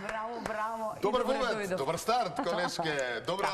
Браво, браво. Добар повед, добар старт, колешке. Добра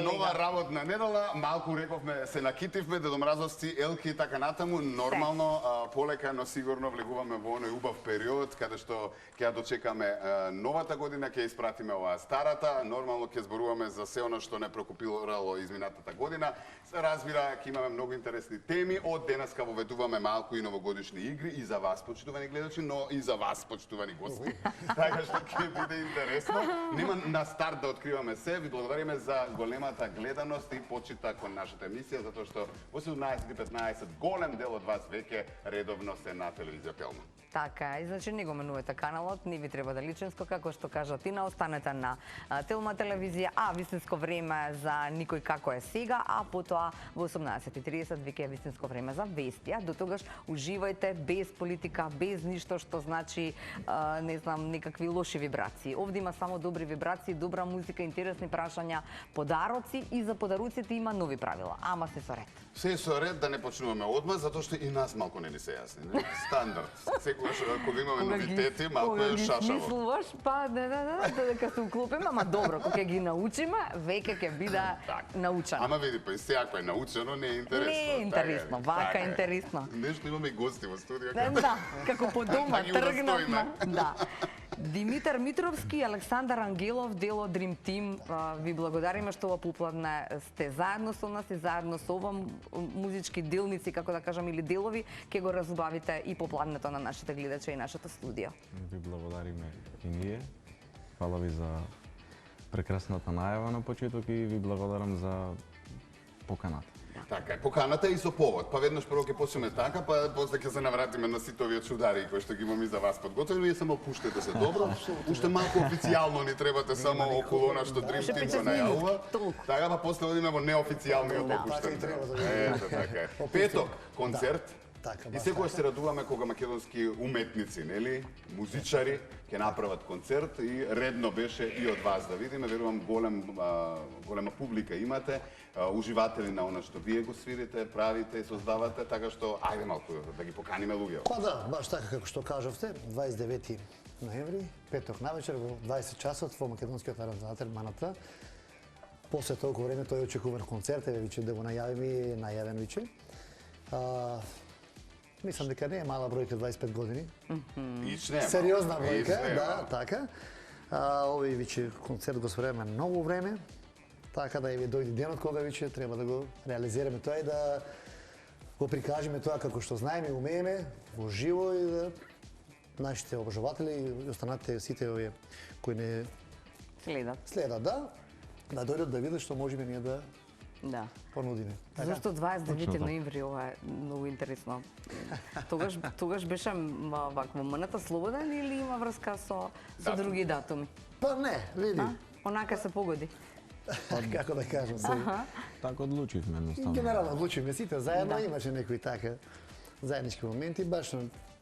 нова работна недела. Малку рековме, се накитивме, дедомразовци, елки и така натаму. Нормално, полека, но сигурно влегуваме во оној убав период, каде што ќе дочекаме новата година, ќе испратиме оваа старата. Нормално ќе зборуваме за се оно што не прокупирало изминатата година. Се разбира, ќе имаме многу интересни теми. Од денеска воведуваме малку и новогодишни игри и за вас, почитувани гледачи, но и за вас, почитувани гости. Така што ќе биде интересно. Нема на старт да откриваме се. Ви благодариме за големата гледаност и почита кон нашата емисија, затоа што во 17:15 голем дел од вас веќе редовно се на телевизија Пелма. Така, и значи не го менувате каналот, не ви треба да личенско, како што кажа Тина, останете на Телма телевизија, а вистинско време за никој како е сега, а потоа во 18:30 веќе е вистинско време за вести. До тогаш уживајте без политика, без ништо што значи, не знам, некакви лоши вибрации. Овде има само добри вибрации, добра музика, интересни прашања, подароци и за подаруците има нови правила, ама се со ред. Се е со ред да не почнуваме одма, затоа што и нас малку не ни се јасни. Стандард. Секогаш кога имаме новитети, малку е шашаво. Кога ги смислуваш, па дека се уклопиме, ама добро, кога ги научиме, веќе ќе биде научено. Ама види, па и сега ако е научено, не е интересно. Не е интересно, вака е интересно. Нешто имаме и гости во студио. Да, како по дома тргнавме. Да. Димитар Митровски и Александар Ангелов, дело Dream Team, ви благодариме што ова попладне сте заедно со нас и заедно со ова музички делници, како да кажам, или делови, ќе го разубавите и попладнето на нашите гледачи и нашето студио. Ви благодариме и ние. Фала ви за прекрасната најава на почеток и ви благодарам за поканата. Така, поканата и со повод. Па веднаш прво ќе почнеме така, па после ќе се навратиме на сите овие чудари кои што ги имаме и за вас подготвени. Вие само пуштете се добро. Уште малку официјално ни требате само околу она што Dream Team го најавува. Така, па после одиме во неофицијалниот опуштен. Ето така. Петок, концерт. И секогаш се радуваме кога македонски уметници, нели, музичари ќе направат концерт и редно беше и од вас да видиме, верувам голема публика имате, уживатели на она што вие го свирите, правите и создавате, така што ајде малку да ги поканиме луѓе. Па да, баш така како што кажавте, 29 ноември, петок навечер во 20 часот во македонскиот народен театар Маната. После толку време тој очекуван концерт, еве виче да го најавиме, најавен виче. Мислам дека не е мала бројка 25 години. Сериозна бројка, да, така. Овој виче концерт го спремаме многу време, така да еве дојде денот кога виче треба да го реализираме тоа и да го прикажеме тоа како што знаеме и умееме во живо и да нашите обожаватели и останатите сите овие кои не следат, да дојдат да видат што можеме ние да понудиме. Зашто 29 ноември, ова е многу интересно. Тогаш беше вакво Маната слободен или има врска со други датуми? Па не, види. Онака се погоди. Како да кажам сега. Така одлучивме едноставно. Генерално одлучивме сите заедно, имаше некои така заеднички моменти, баш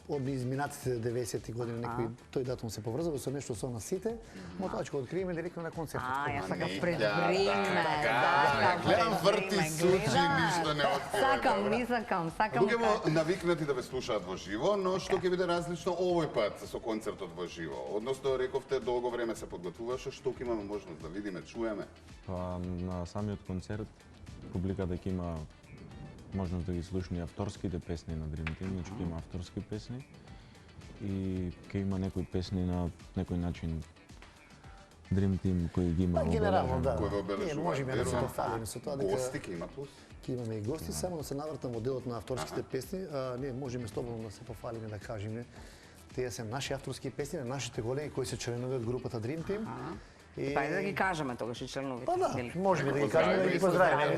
од изминатите 90-ти години некои тој датум се поврзува со нешто со нас сите, но тоа ќе го откриеме директно на концертот. Јас сакам пред време. Гледам врти сучи, ништо не откривам. Не сакам. Луѓето навикнати да ве слушаат во живо, но што ќе биде различно овој пат со концертот во живо? Односно, рековте, долго време се подготвуваше, што ќе имаме можност да видиме, чуеме? Па на самиот концерт публиката ќе има можност да ги слушне авторските песни на Dream Team, значи ќе има авторски песни и ќе има некои песни на некој начин Dream Team кои ги има генерално, да. Ние можеме да се пофалиме со тоа дека гости ќе има плюс. Ќе имаме и гости, само да се навртам во делот на авторските песни, ние можеме слободно да се пофалиме да кажеме тие се наши авторски песни на нашите големи кои се членови од групата Dream Team. Па да ги кажеме тогаш и членовите. Па да, можеме да ги кажеме, да ги поздравиме.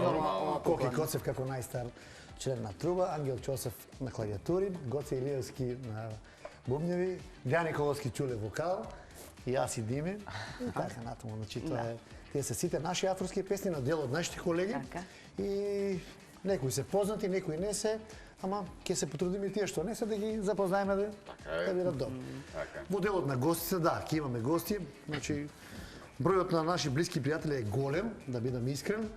Коки Коцев како најстар член на труба, Ангел Чосев на клавиатури, Гоце Илиевски на бубњеви, Ѓани Коловски чуле вокал и јас и Диме, и така натаму. Значи, тие се сите наши авторски песни на дел од нашите колеги. И некои се познати, некои не се, ама ќе се потрудиме и тие што не се да ги запознаеме да бидат добри. Во делот на гостите, да, ќе имаме гости. Значи, бројот на наши блиски пријатели е голем, да бидам искрен.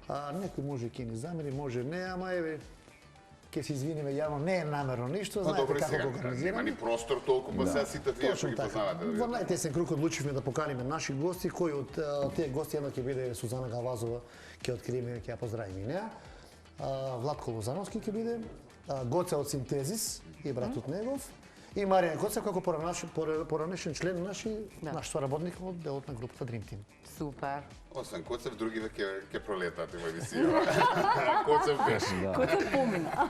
Некој може ќе ни замери, може не, ама еве, ќе се извиниме јавно, не е намерно ништо, знаете како го организираме. Нема ни простор толку, па сега сите тие што ги познавате. Во најтесен круг одлучивме да поканиме наши гости, кои од тие гости една ќе биде Сузана Галвазова, ќе откриеме, ќе ја поздравиме и неа. Владко Лозановски ќе биде, Гоце од Синтезис и братот негов, и Марија Коцев како поранешен член наш соработник од делот на групата Dream Team. Супер. Освен Коцев, другиве ќе пролетат во емисија. Коцев беше. Коцев помина.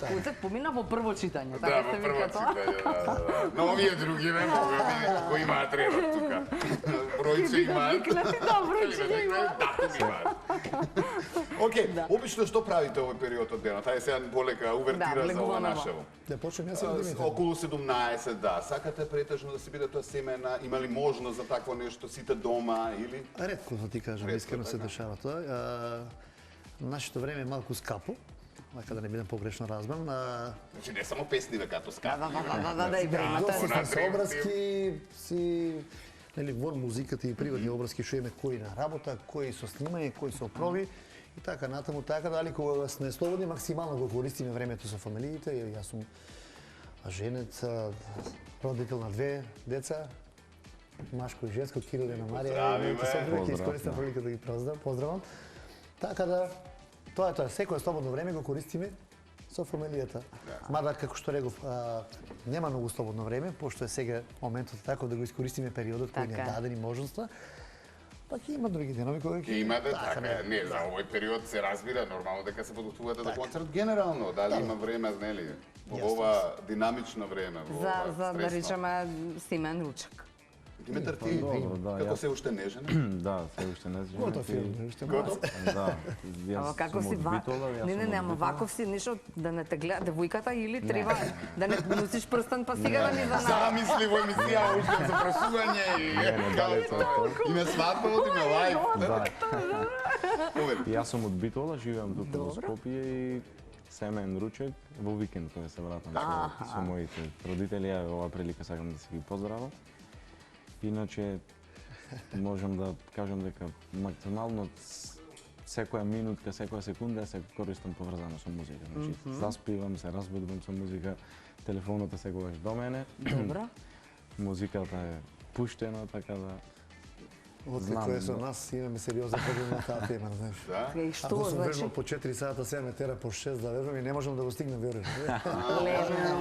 Коцев помина во прво читање, Да, така во се прво вика тоа. читање, Но овие другиве, кои имаат редот тука. Бројче имаат. Да, бројче имаат. Датум имаат. Океј, обично што правите овој период од денот? Ајде сега полека увертира за ова нашево. Да почнем јас и Димитар. Околу 17, да. Сакате претежно да се биде тоа семена? Има ли можност за такво нешто сите дома или? Ретко да ти кажам, искрено се дешава тоа. Нашето време е малку скапо, така да не бидам погрешно разбран. Значи не само песни като скапи. Да, и времето. Доста се образки, си нели во музиката и приватни образки што име кои на работа, кои со снимање, кои со проби и така натаму, така дали кога сме слободни максимално го користиме времето со фамилиите. Јас сум женет, родител на 2 деца, машко и женско, Кирил и на Марија. Ќе искористам прилика да ги поздравам. Така да, тоа е тоа. Секое слободно време го користиме со фамилијата. Мада, како што реков, нема многу слободно време, пошто е сега моментот таков да го искористиме периодот кој ни е даден и можноста. Па ќе има други денови кои ќе имате така, не, за овој период се разбира нормално дека се подготвувате за концерт генерално, дали има време, нели, во ова динамично време, во ова За да речеме Симен Ручек. Димитар, ти како се уште нежен? Да, се уште нежен. Готов филм, уште Готов? Да, Ама јас како сум си од Битола, јас Не, сум од ама Битола. ваков си ништо да не те гледа девојката или треба да не носиш прстен па сега да ни занаа. Замисли во емисија уште за прашување и на свадба одиме лајв. Јас сум од Битола, живеам тука во Скопје и Семен Ручек во викенд кога се вратам со моите родители, ја ова прилика сакам да се ги поздравам. Иначе можам да кажам дека максимално секоја минутка, секоја секунда се користам поврзано со музика. Значи, заспивам, се разбудувам со музика, телефонот е секогаш до мене. Добро. Музиката е пуштена, така да Откако е со нас, имаме сериозен проблем на таа тема, знаеш. Да? И што Ако сум значи? вежбал по 4 сата, сега ме тера по 6 да вежбам и не можам да го стигнем, верувам.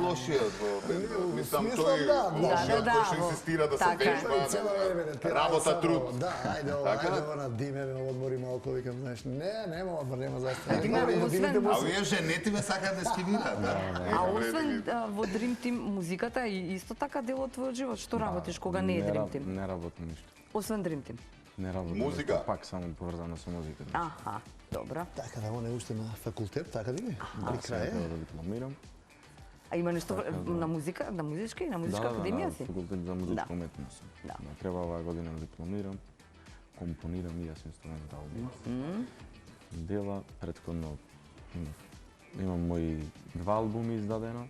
Лошиот во бендот. Мислам, смислом, тој да, лошиот да, кој што во- инсистира да се така е. вежба, Цело време не тера. работа, труд. Да, ајде ова, Така? ајде ова на Диме, ме одмори малку, викам, знаеш, нема одмор, нема застава. освен- А овие женети ме сакаат да скивираат, да? А освен во Dream Team музиката е исто така дел од твојот живот. Што работиш кога не е Dream Team? Не работам ништо. Освен Dream Team. Не работам. Музика? ништо, Пак само поврзано со музика. Аха, добро. Така да, он е уште на факултет, така да ли? При Сега крај. треба да дипломирам. А има нешто на музика, на музичка и на музичка академија си? Факултет за музичка Да. уметност. Да. Треба оваа година да дипломирам. Компонирам и јас инструментални. Дела претходно имам мои 2 албуми издадено.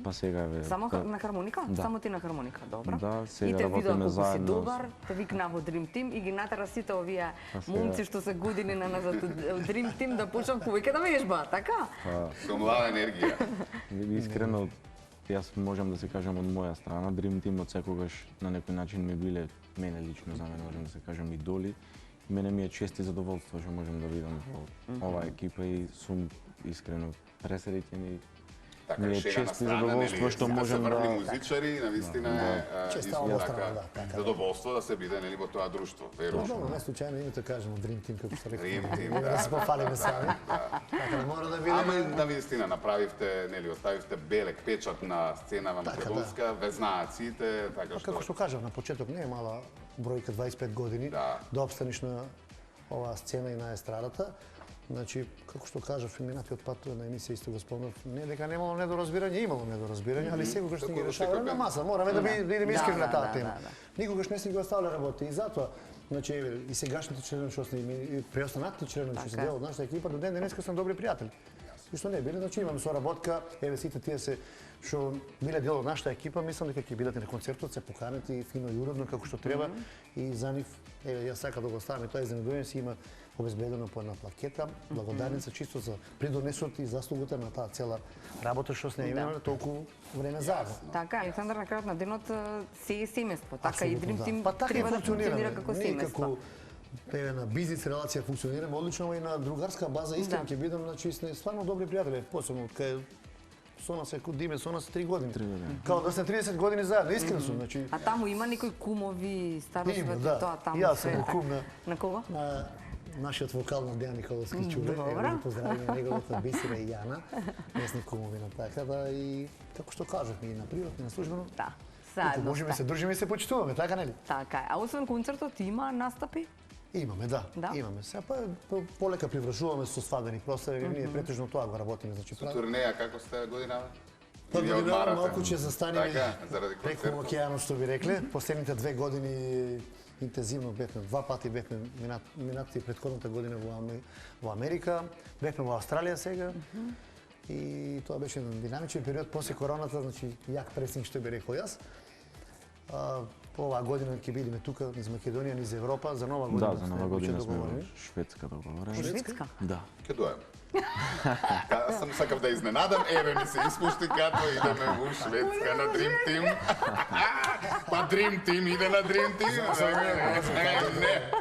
Па сега ве Само на хармоника? Да. Само ти на хармоника, добро. Да, И сега те видоа работиме колку си заедно. добар, те викна во Dream Team и ги натера сите овие сега- момци што се години на назад од Dream Team да почнат повеќе да вежбаат, така? Со млада енергија. Искрено, јас можам да се кажам од моја страна, Dream Team од секогаш на некој начин ми биле, мене лично за мене можам да се кажам идоли. Мене ми е чест и задоволство што можам да видам во оваа екипа и сум искрено пресреќен и Така, ми е шега на чест и страна, задоволство нели, што сите можам се врли да... музичари, навистина е Чест исто ова така, страна, да, така. задоволство да се биде нели во тоа друштво, верувам. Добро, не случајно името кажемо Dream Team, како што Dream реков. Team, Да да. се пофалиме сами. Така да мора да Ама видиме. навистина направивте, нели, оставивте белек печат на сценава македонска, ве знаат сите, така Па како што што кажав на почеток, не е мала бројка 25 години Да. да обстанеш на оваа сцена и на естрадата. Значи, како што кажав и минатиот пат на емисија исто го спомнав, не дека немало недоразбирање, имало недоразбирање, али секогаш сме ги решавале на маса. Мораме да бидеме искрени на таа тема. Никогаш не си го оставале работа и затоа, значи и сегашните членови што сме и преостанатите членови што се дел од нашата екипа до ден денеска сме добри пријатели. И што не биле, значи имаме соработка, еве сите тие се што биле дел од нашата екипа, мислам дека ќе бидат и на концертот, се поканети фино и уредно како што треба и за нив, еве јас сакам да го оставам тоа изненадување си има обезбедено по една плакета, благодарница чисто за придонесот и заслугата на таа цела работа што сме имале толку време заедно. Така, Александар, на крајот на денот се е семејство, така и Dream Team па така треба да функционира како Ние семејство. еве на бизнис релација функционираме одлично и на другарска база исто ќе бидам, значи сме стварно добри пријатели, посебно кај со нас е Диме, со нас 3 години. Као да сме 30 години заедно, искрено сум, значи. А таму има некои кумови, старосвети, да. тоа таму Јас се сум така. кум На кого? на нашиот вокал на Дејан Николовски Чуле, Добра. да поздравиме неговата Бисера и Јана, месни кумови на така да и како што кажавме и на приватно и на службено. Да. Ако Заедно можеме сте. се дружиме и се почитуваме, така нели? Така е. А освен концертот има настапи? Имаме, да. Да? Имаме. Сега полека привршуваме со свадбени прослави, ние претежно тоа го работиме, значи Турнеја, како сте годинава? Па Или годинава одмарате? малку ќе застанеме Така, заради преку концертот. океанот, што би рекле. Последните 2 години интензивно бевме, 2 пати бевме минатите претходната година во Америка, бевме во Австралија сега. И тоа беше еден динамичен период после короната, значи јак пресинг што би рекол јас. Оваа година ќе бидеме тука низ Македонија, низ Европа, за нова година. Да, за нова година сме во Шведска договорени. Шведска? Да. Ке дојам. Сам сакав да изненадам, еве ми се испушти като идеме во Шведска на Dream Team. Па Dream Team иде на Dream Team. Не.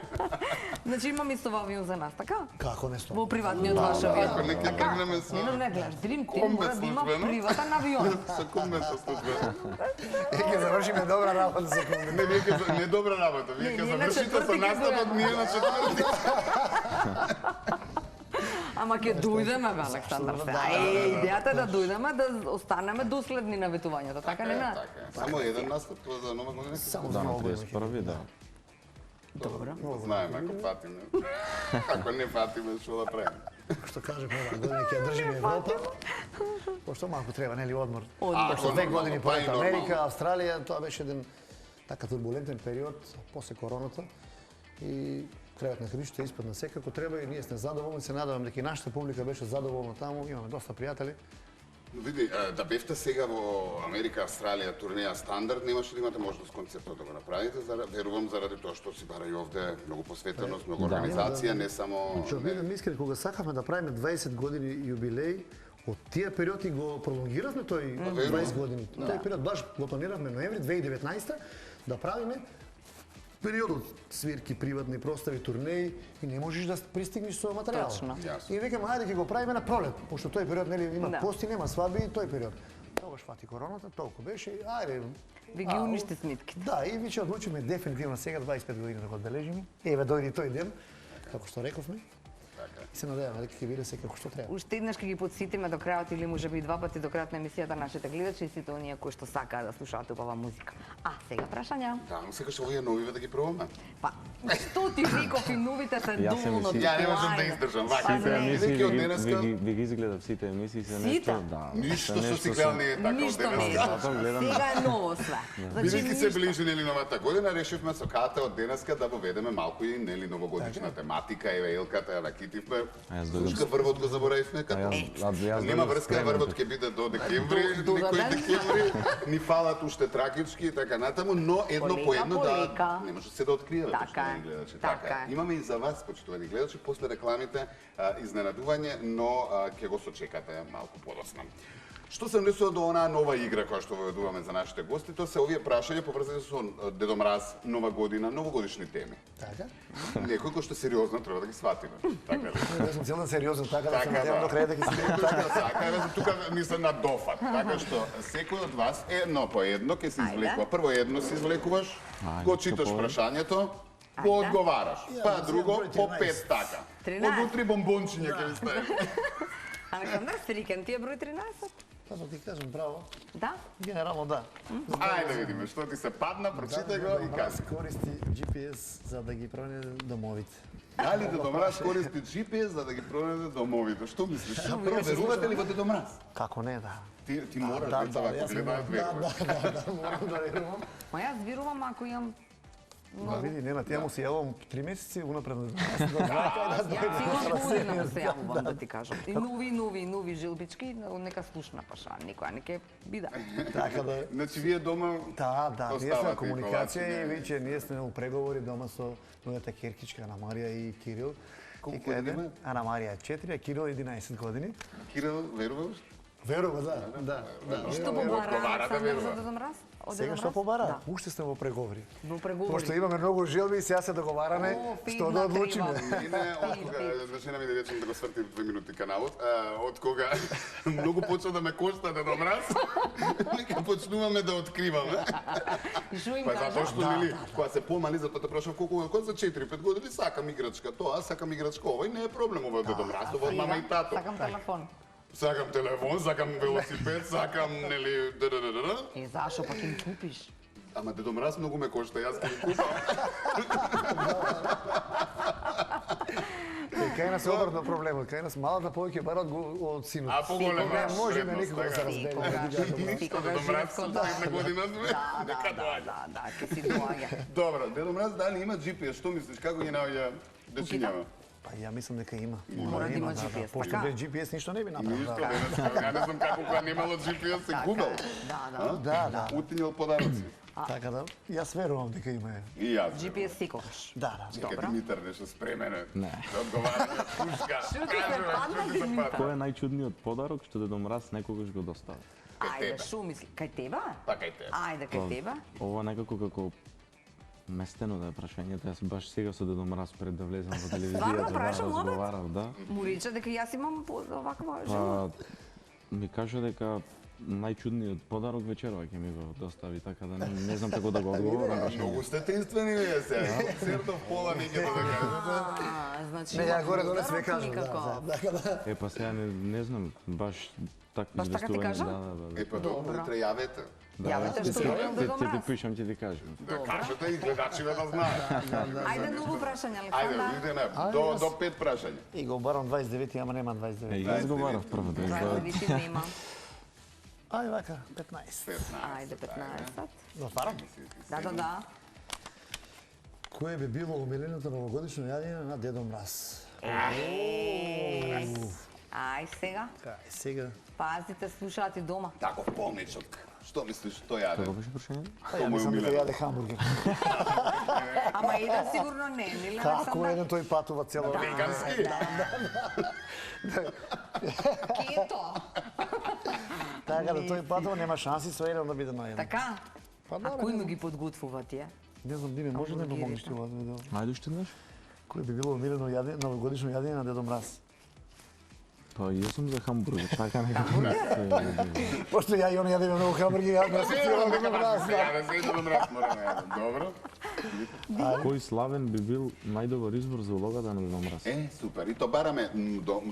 Значи има мислова авион за нас, така? Како не сто? Во приватниот ваш авион. Ако не ќе тргнеме со... Не, гледаш, Dream Team Комбе мора да има службено. приватен авион. Со комбето службено. Ќе завршиме добра работа за комбе. Не, вие ќе не добра работа. Вие ќе ние на завршите четврти со ќе наставот, дојдеме. ние на четврти. Ама ќе дојдеме, бе, Александар. Идејата е да дојдеме, да останеме доследни на ветувањето, така не на? Така е. Само еден настап за нова година. Само Да, за на нова година. 31-ви, да. Добро. Знаеме ако фатиме. Ако не фатиме, што да правиме? Што кажем, оваа година ќе ја држиме Европа. Пошто малку треба, нели, одмор. Одмор. Пошто 2 години па и поред нормално. Америка, Австралија, тоа беше еден така турбулентен период после короната и крајот на кришта испадна секако треба и ние сме задоволни, се надевам дека и нашата публика беше задоволна таму, имаме доста пријатели. Види, да бевте сега во Америка, Австралија, турнеја стандард, немаше да имате можност концертот да го направите, верувам заради тоа што си бара и овде многу посветеност, многу организација, не само... Што бидам искрен, кога сакавме да правиме 20 години јубилеј, од тие периоди го пролонгиравме тој 20 години. Тој период баш го планиравме ноември 2019 да правиме периодот свирки, приватни простави, турнеи и не можеш да пристигнеш со материјал. Точно. И викаме ајде ќе го правиме на пролет, пошто тој период нели има Да. пости, нема свадби и тој период. Тогаш фати короната, толку беше и ајде. Ви ги уништи сметките. Да, и виче одлучиме дефинитивно сега 25 години да го одбележиме. Еве дојде и тој ден, како што рековме. И се надеваме дека ќе биде се како што треба. Уште еднаш ќе ги подсетиме до крајот или можеби 2 пати до крајот на емисијата нашите гледачи и сите оние кои што сакаат да слушаат убава музика. А сега прашања. Да, но секаш овие новиве да ги пробаме. Па, што ти виков и новите се Јас се доволно мислам- Ја не можам да издржам, вака. Па Сите не. емисии Веќе од ви денеска- ги изгледав сите емисии се Сите? нешто, да. Ништо се што нешто си гледал не е така од Ништо не е. денеска. Затоа гледам. Сега е ново све. Значи, Бидејќи се ништо. ближи нели новата година, решивме со Ката од денеска да воведеме малку и нели новогодишна тематика, еве Елката ја ракитивме. А јас дојдам Слушка врвот го заборавивме А като. јас Нема дојдов врска, спремен. врвот ќе биде до декември, До некој ден. декември, ни фалат уште трагички и така натаму, но едно Полека, по едно полека. да не може се да откриеме, Така почитувани е, гледачи. така е. Имаме и за вас, почитувани гледачи, после рекламите изненадување, но ќе го сочекате малку подоцна. Што се однесува до онаа нова игра која што воведуваме за нашите гости, тоа се овие прашања поврзани со Дедо Мраз, Нова година, новогодишни теми. Така? Некој кој што сериозно треба да ги сватиме. Така ли? Јас сум целно сериозно така да се Така, надевам до крај да ги Некој што така, тука мислам на дофат. Така што секој од вас едно по едно ќе се Ајде. извлекува. Прво едно се извлекуваш, Ајде, го читаш што повеќе? прашањето, Ајде. го одговараш. Па Ја, друго број по 13. 5 така. 13. Однутри бомбончиња ќе ви ставим. Александар Срикен, ти е број 13? Па да ти кажам право. Да? Генерално да. Ајде да видиме, што ти се падна, прочитай го и кажи. Користи GPS за да ги пронајде домовите. Дали Дедо Мраз користи GPS за да ги пронајде домовите? Што мислиш? Верувате ли во Дедо Мраз? Како не, да. Ти мораш да, деца ако гледаат веруваш. Да, морам да верувам. Ма јас верувам ако имам Ма види, нема, тя му се јавам 3 месеци унапред. Јас цигурно година му се јавувам да ти кажам. И нови жилбички, нека слушна паша, никоја не ке бида. Така да. Значи вие дома Да, ние сме оставате комуникација и информации, веќе ние сме у преговори дома со мојата керкичка Ана Марија и Кирил. Колку И каде? години имаат? Ана Марија е 4, а Кирил 11 години. Кирил, веруваш? Верува, да. И што Одговара побара да Александр верува. за Дедо Мраз? Од Сега Дедо што Мраз? побара? Да. Уште сме во преговори. Во преговори. Пошто имаме многу желби и сега се договараме што фидна да одлучиме. крива. Мене, од кога, зашена ми да речем да го сврти 2 минути каналот, од кога многу почна да ме кошта Дедо Мраз, нека почнуваме да откриваме. И што им Па кажа? затоа што, нели, кога се помали, затоа те прашав колку за 4-5 години сакам играчка тоа, сакам играчка овој, не е проблем ова Дедо Мраз, ова од мама и тато. Сакам телефон. Сакам телефон, сакам велосипед, сакам, нели, Е, зашо пак им купиш? Ама Дедо Мраз многу ме кошта, јас ќе ги купам. Кај нас е обратно проблемот, кај нас малата повеќе бара од синот. А поголема Не можеме вредност, никога да се така. разбереме. Што Дедо Мраз со 30 година нека доаѓа. Да, ке си доаѓа. Добро, Дедо Мраз дали има GPS, што мислиш, како ги наоѓа дечињава? Па ја мислам дека има. Мора да има GPS, Пошто така? без GPS ништо не би направил. Ништо, да. ја не знам како кога немало GPS се губел. Да. Утинил подароци. Така да, јас верувам дека има. И јас. GPS секогаш. Да. Дека Димитар нешто спремен е. Не. Да одговара на пушка. Шути се падна Димитар. Кој е најчудниот подарок што Дедо Мраз некогаш го достави? Ајде, шо мисли? Кај тебе? Па кај тебе. Ајде, кај тебе? Ова некако како местено да е прашањето, јас баш сега со Дедо Мраз пред да влезам во Стварно телевизијата да прашам обед? разговарав, да. Му рече дека јас имам оваква жена. Па ми кажа дека најчудниот подарок вечерва ќе ми го достави, така да не знам како да го одговорам на Многу прашањето. сте тенствени вие сега. Сертов пола неќе да кажете. Значи, Не, ја горе доле подарок све кажам, никако. да. Па сега не знам, баш така Баш така ти известување, кажа? да. Е, па добро, утре јавете. Јавете што ќе добил Дедо ќе ти Мраз. пишам, ќе ти кажам. Да кажете и гледачите да знаат. Ајде, ново прашање, Ајде, Александра. идеме до 5 прашања. И го барам 29, ама нема 29. Е, јас го барав прво, да Ајде, види нема. Ај вака, 15. Ајде, 15. Затварам. Да. Кое би било омиленото новогодишно јадење на Дедо Мраз? Ај сега, Кај сега? пазите, слушаат и дома. Таков полничок. Што мислиш, што јаде? Како беше прашањето? Па ја му е мислам дека умилено? јаде хамбургер. Ама еден сигурно не, нели, Како Александра? еден тој патува цело време. Вегански? Кето. Така да тој патува нема шанси со еден да биде најден. Така? Па А да, кој му ги подготвува тие? Не знам, Диме, може да ми помогнеш ти ова видео? Ајде уште еднаш. Кој би било омилено јадење, новогодишно јадење на Дедо Мраз? Па јас сум за хамбургер, така некако. Пошто ја и он јадеме многу хамбургери, ја не се цела Дедо Мраз. Јаде се Дедо Мраз, мора да јадем. Добро. Кој славен би бил најдобар избор за улогата на Дедо Мраз? Е, супер. И то бараме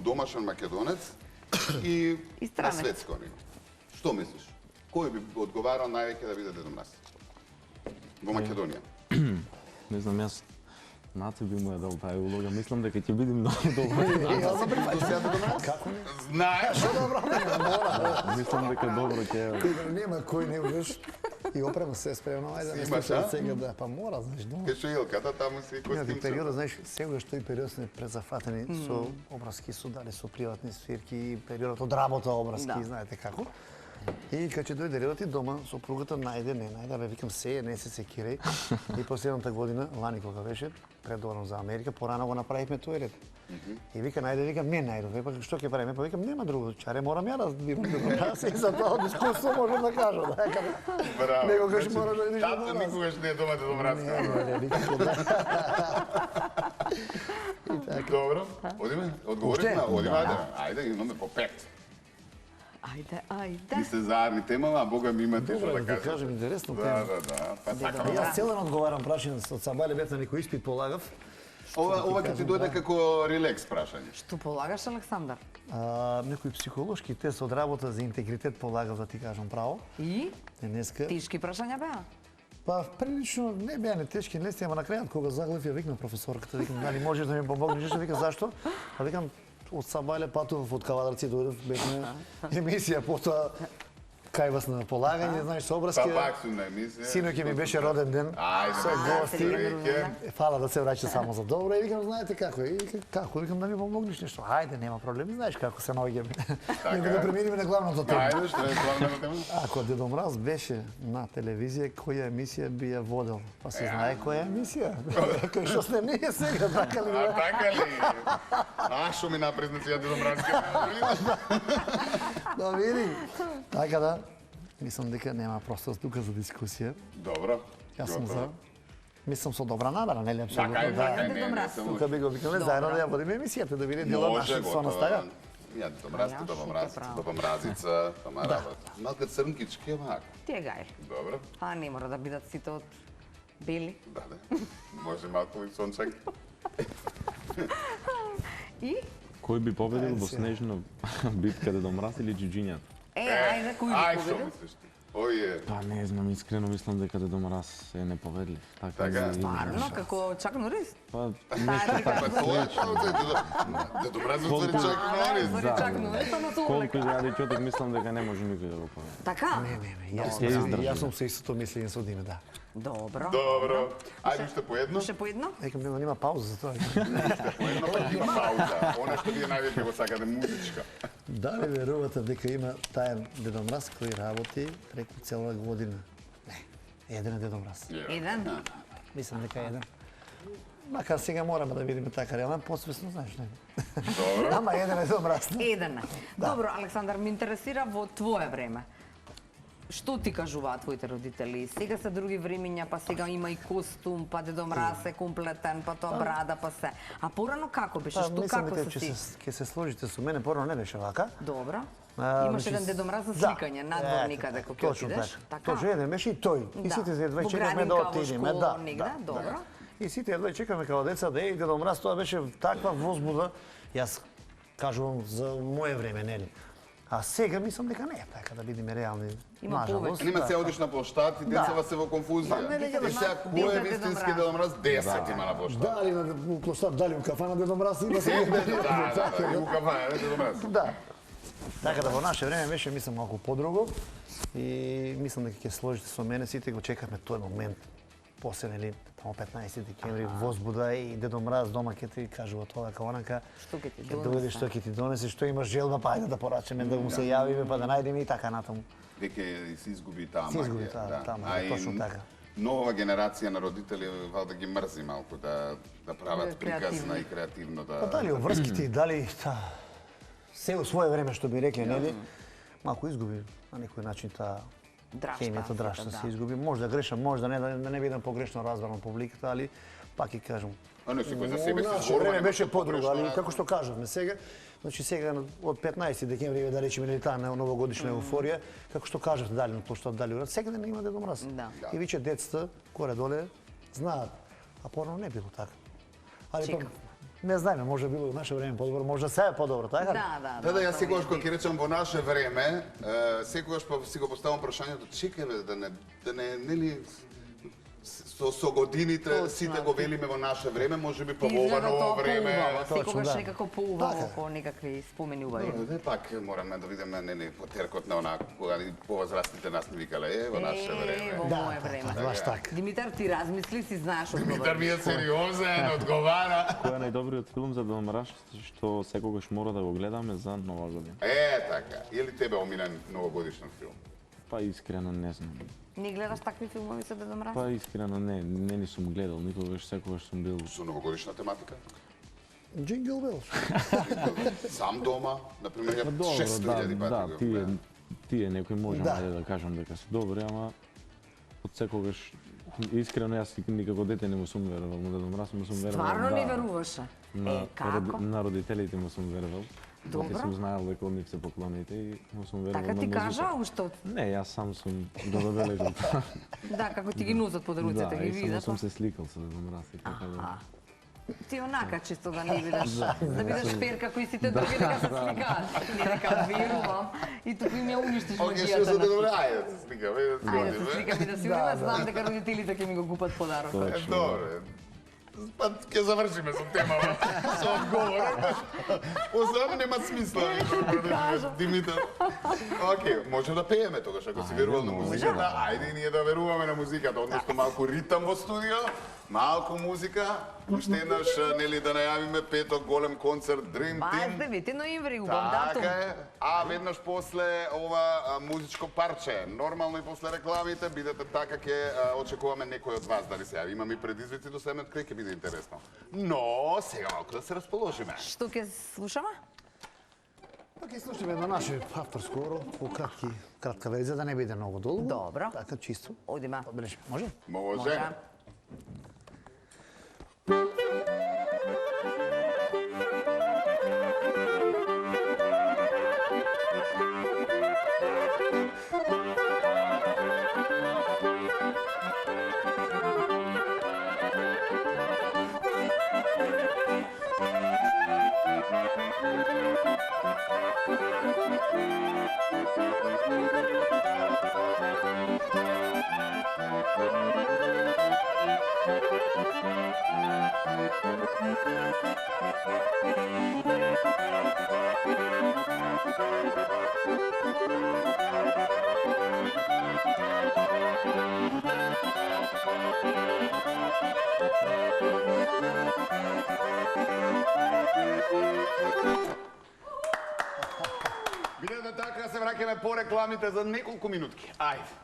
домашен македонец и И на странец. светско ниво. Што мислиш? Кој би одговарал највеќе да биде Дедо Мраз? Во Македонија. Не знам, јас Наци би му ја дал таа улога. Мислам дека ќе биде многу добар. Јас да прифатам Дедо Мраз. Како не? Знаеш? Мислам дека добро ќе Нема кој не ужаш. И опрема се спремно, ајде да не Имаш, слушам а? сега да, па мора, знаеш, дома. Кај Илката, таму си Имате костим. периода, знаеш, сегаш тој период сме презафатени со образки, со дали со приватни свирки, периодот од работа образки, Да. знаете како. И кога ќе дојде редот и дома, сопругата најде, не најде, бе викам не се секирај. И последната година, лани кога беше, пред да одам за Америка, порано го направивме тој ред. И вика најде, викам не најдов. Па што ќе правиме? Па викам нема друго, чаре морам ја да бирам Дедо Мраз и за тоа од искуство можам да кажам, дека Браво. некогаш мора да идеш Тато Дедо Мраз. никогаш не е дома Дедо Мраз. Не, никако да. Добро. Одиме? Одговоривме? Уште? Одиме, ајде, имаме по 5. Ајде. И се заедни темава, а Бога ми имате што Добро, да да кажете. кажем, интересно Да, тема. да, да. Па И сакаме. јас цел ден одговарам прашања од Сабале бев на некој испит полагав Ова ќе ти дојде како релекс прашање. Што полагаш, Александар? Некој психолошки тест од работа за интегритет полагав, да ти кажам право. И? Денеска. Тишки прашања беа? Па прилично не беа не тешки, не сте, ама на крајот кога заглав ја викна професорката, викам дали можеш да ми помогнеш, вика зашто? А викам од Сабајле патував од Кавадарци дојдов, бевме емисија потоа кај вас на полагање, знаеш, со обраски. Па пак сум на емисија. Синоќ ми беше роден ден. Ајде, со гости. веќе. Фала да се враќа само за добро и викам, знаете како е? И како? Викам да ми помогнеш нешто. Ајде, нема проблеми, знаеш како се наоѓаме. Него да преминиме на главната тема. Ајде, што е главната тема? Ако Дедо Мраз беше на телевизија, која емисија би ја водел? Па се знае која емисија. Кој што сте ние сега, така ли? А така ли? А што ми напрезна сега Дедо Мраз? Да види. Така да, мислам дека нема простор тука за дискусија. Добро. Јас сум за. Мислам со добра намера, нели апсолутно. Така е, така е, Дедо Мраз. Тука би го викнале заедно да ја водиме емисијата, да биде дел од Може, нашата готово. настага. Ја Дедо Мраз, Дедо Мраз, Дедо Мразица, тама работа. Малка црнкички, ама Ти е гај. добро. А не мора да бидат сите од бели. Да, да. Може малку и сончак. И? Кој би победил во снежна битка Дедо Мраз или Џиџињата? Ајде, кој Ај, би што победил? мислиш ти? Оје. Па не знам, искрено мислам дека Дедо Мраз е непобедлив. Така да е. видиме. Стварно, како Чак Норис? Па нешто Па така. тоа е Дедо Мраз звучи чак Норис. Да, Чак Норис, ама со Колку улека. јади човек, мислам дека не може никој да го победи. Така? Јас сум со истото мислење со Диме, да. Добро. Добро. Ајде уште по едно. Ше по едно? Викам нема пауза за тоа. По едно па има пауза. Она што вие највеќе го сакате музичка. Дали верувате дека има таен Дедо Мраз кој работи преку цела година? Не, еден е Дедо Мраз. Еден? Мислам дека е еден. Макар сега мораме да видиме така реално, посвесно знаеш, не. Добро. Ама еден е Дедо Мраз. Еден е. Добро, Александар, ме интересира во твое време. Што ти кажуваат твоите родители? Сега се други времиња, па сега има и костум, па Дедо Мраз е комплетен, па тоа брада, па се. А порано како беше? Што Мислам како дека се ти? ќе се сложите со мене, порано не беше вака. Добро. А, Имаш значи, еден Дедо Мраз за да. сликање, надвор никаде кога ќе Точно отидеш. така. Точно еден беше и тој. И Да. сите едва Во чекаме да градинка, во отидеме. школа, Да, негде, добро. И сите едва чекаме како деца да еј Дедо Мраз, тоа беше таква возбуда. Јас кажувам за мое време, нели? А сега мислам дека не е така, да бидеме реални. Има Нажалост, повеќе. Нема да. се одиш на площад и децава се во конфузија. не, И сега Дедо кој е Мраз, вистински Дедо Дедо Мраз? 10 има на площад. Дали на площад, дали у кафана Дедо Мраз има се. Да, и у кафана е Дедо Мраз. Да. Така да во наше време беше мислам малку подруго и мислам дека ќе сложите со мене, сите го чекаме тој момент. После нели тамо 15 декември возбуда и Дедо Мраз дома ќе ти кажува тоа дека онака Што ќе ти ќе донесе? дојде, што ќе ти донесе, што имаш желба, па ајде да порачеме, да му се јавиме, па да најдеме и така натаму. Дека се изгуби таа Се изгуби магија. таа- таа магија, А и точно така. Нова генерација на родители валда ги мрзи малку да прават приказна и креативно Па да. дали врските и дали се у свое време што би рекле, нели? Малку изгуби на некој начин таа Драшта, хемијата, драшта да. се изгуби. Може да грешам, може да не бидам погрешно разбран публиката, али пак ќе кажам. А не секој за себе се Наше зборува. време нема беше што подруго, погрешно али рadi. како што кажавме сега, значи сега од 15 декември да речеме нели таа новогодишна еуфорија, како што кажавте дали на площад, дали урад, сега да има Дедо Мраз. Да. И виче децата горе доле знаат, а порано не било така. Али Чека. не знаеме, може било во наше време подобро, може сега е подобро, така? ли? Да, Да, јас секогаш кога ќе речам во наше време, секогаш па си го поставам прашањето, чекај бе, да не нели со годините сите го велиме во наше време, можеби па во ова Изгледа ново тоа време. поубаво, Точно, секогаш да. некако поубаво, Така. по некакви спомени убави. Не пак мораме да видиме нели потеркот на она кога ни повозрастните нас ни викале во наше време. Во Да, мое време. баш така. Димитар, ти размисли, си знаеш Димитар одговор. ми е сериозен, одговара. Кој е најдобриот филм за Дедо Мраз што секогаш мора да го гледаме за Нова година? Така. Или тебе омилен новогодишен филм? Па искрено не знам. Не гледаш такви филмови со Дедо Мраз? Па искрено не ни сум гледал, никогаш секогаш сум бил. Со новогодишна тематика? Джингл Белс. Сам дома, например, ја Добро, 600.000 да, пати го тие гледам. некои можам Да. ајде да кажам дека се добри, ама од секогаш искрено јас никако дете не му сум верувал на Дедо Мраз, му сум верувал. Стварно да, не веруваше? Како? На родителите му сум верувал. Добро. Дека сум знаел дека од нив се поклоните и му сум верувал Така на ти музика. кажа, уште од... Не, јас сам сум го забележал тоа. Да, како ти ги носат под руците, Да, ги и само видат. сум се сликал со Дедо Мраз и така да. Аха. Ти онака чисто да не видиш, да видиш перка кои сите други дека се сликаат. Не дека верувам и туку им ја уништиш Океј, што магијата се на добре, ајде, да се сликаме, да се Ајде да се одиме. сликаме да си одиме, знам дека родителите ќе ми го купат подарок. Добре. Па ќе завршиме со темава, со одговорот. Освен нема смисла. Димитар. Океј, може да пееме тогаш, ако си верувал на музиката. Ајде и ние да веруваме на музиката, односно малку ритам во студио, малку музика. Уште еднаш, нели, да најавиме петок голем концерт Dream Team. 29 ноември, убав датум. Така е. А веднаш после ова музичко парче, нормално и после рекламите, бидете така ќе очекуваме некој од вас дали се јави. Имаме и предизвици до следниот крај, ќе биде интересно. Но сега малку да се расположиме. Што ќе слушаме? Па ќе слушаме едно наше авторско по кратка верзија, да не биде многу долго. Добро. Така, чисто. Одиме. Одбележи. Може? Може. Бидете така, се враќаме по рекламите за неколку минутки. Ајде.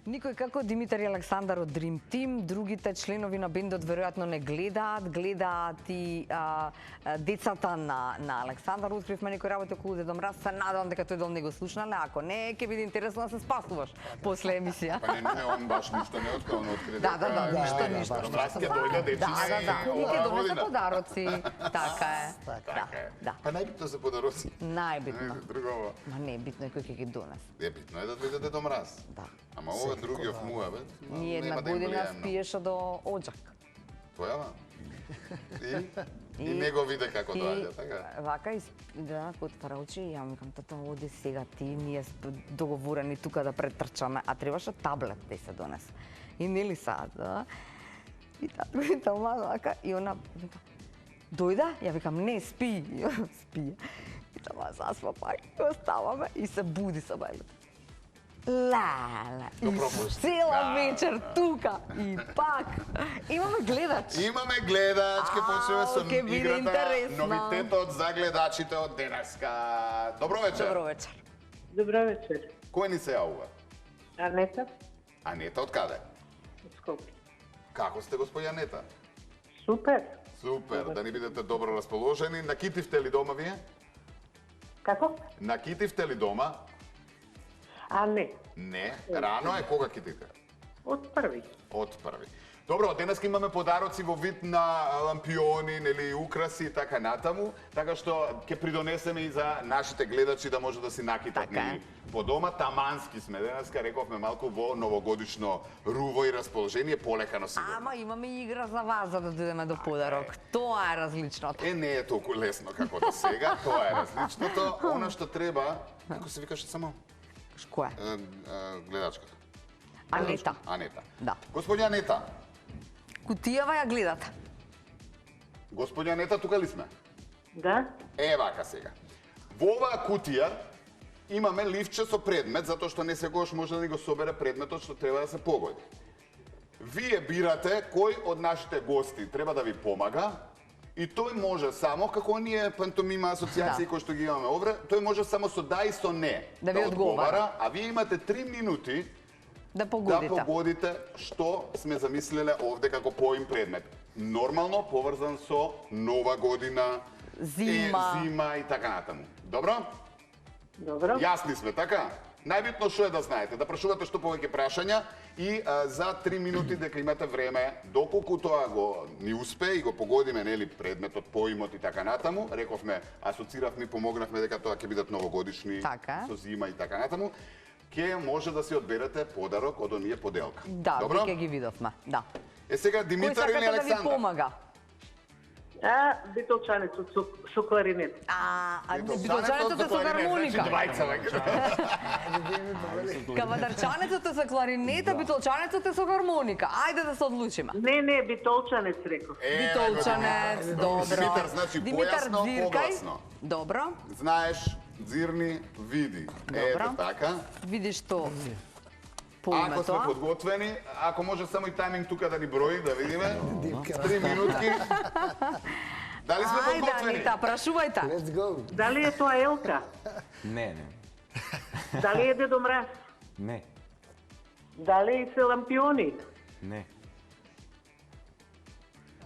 Никој како Димитар и Александар од Dream Team, другите членови на бендот веројатно не гледаат и децата на Александар. Откривме некои работи околу Дедо Мраз, се надевам дека тој дом не го слушнале, ако не, ќе биде интересно да се спасуваш после емисија. Па не, он баш ништо не открил, он открил. Да, ништо. Дедо Мраз ќе дојде дечице. И ќе донесе подароци. Така е. Така е. Да. Па најбитно се подароци. Најбитно. Друго. Ма не, битно е кој ќе ги донесе. Битно е да дојде Дедо Мраз. Да. Ама ова другиот муа, бе. Ние една нема да им година влијаем. спиеше до Оџак. Појава? И не го виде како доаѓа, така? Вака да, отвара очи и ја му викам, тато, оди сега ти, ние сме договорени тука да претрчаме, а требаше таблет да се донесе. И нели сад, да? И татко и тама, вака, и она вика, дојда? Ја викам, не, спи. И она спие. И тама заспа пак, и оставаме и се буди со бајлето. Лала, и цела вечер тука и пак имаме гледач. Имаме гледач, ќе почнеме со ќе биде играта, интересно. новитетот за гледачите од денеска. Добро вечер. Добро вечер. Добро вечер. Кој ни се јавува? Анета Анета од каде? од Скопје. Како сте, господја Анета? Супер. Супер, да ни бидете добро расположени. Накитивте ли дома вие? Како? Накитивте ли дома? А не, Не, рано е, кога китите? од први. Од први. Добро, денеска имаме подароци во вид на лампиони, нели, украси и така натаму, така што ќе придонесеме и за нашите гледачи да може да си накитат, Така е. нели, по дома. Тамански сме денеска, рековме малку во новогодишно руво и расположение, полека, но сигурно. Ама имаме и игра за вас за да дојдеме до подарок. Тоа е различното. Не е толку лесно како до сега, тоа е различното. Она што треба, како се викаше само? Кој е? Гледачката. Анета. Анета. Да. Господја Анета, Кутијава ја гледате. господја Анета, тука ли сме? Да? Вака сега. Во оваа кутија имаме ливче со предмет, затоа што не секогаш може да ни го собере предметот што треба да се погоди. Вие бирате кој од нашите гости треба да ви помага и тој може само, како оние пантомима асоциации кои што ги имаме овде, тој може само со да и со не Да ви одговара. а вие имате 3 минути Да да погодите. погодите што сме замислиле овде како поим предмет. Нормално поврзан со нова година, Зима. зима и така натаму. Добро? Добро. Јасни сме, така? Најбитно што е да знаете, да прашувате што повеќе прашања и за 3 минути дека имате време, доколку тоа го ни успе и го погодиме, нели, предметот, поимот и така натаму, рековме, асоциравме и помогнавме дека тоа ќе бидат новогодишни Така. со зима и така натаму, ќе може да си одберете подарок од оние поделка. Да, Добро? веќе ги видовме. Да. Е сега Кој Димитар или сакате да ви Александра? помага? Битолчанецот со кларинет. Битолчанецот е со хармоника. Двајца, Кавадарчанецот е со кларинета, битолчанецот е со хармоника. Ајде да се одлучиме. Не, битолчанец реков. Битолчанец, добро. Димитар, значи, појасно, дзиркај. погласно. Добро. Знаеш, дзирни, види. Добро. Ето така. Видиш што по Ако сме името. подготвени, ако може само и тайминг тука да ни брои, да видиме. 3 минутки. Дали сме Ајде, подготвени? Анита, прашувајте. Let's go. Дали е тоа Елка? Не. Дали е Дедо Мраз? Не. Дали се лампиони? Не.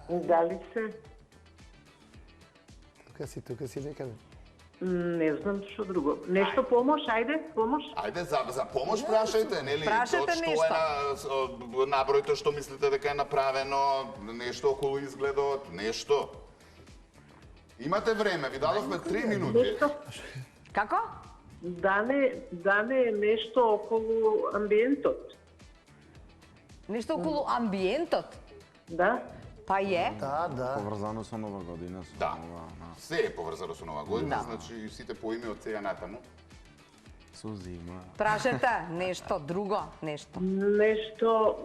Дали се... Тука си некаде. Не знам што друго. Нешто помош, ајде, помош. Ајде, за помош прашајте, нели? Прашајте Што нешто. е набројте, што мислите дека е направено, нешто околу изгледот, нешто. Имате време, ви дадовме 3 минути. Нешто, Како? да не е нешто околу амбиентот. Нешто околу амбиентот. Да? Па е. Да. Поврзано со Нова година. Со Да. Нова, Се е поврзано со Нова година, Да. значи сите поими од сега натаму. со зима. Прашете нешто друго, нешто. Нешто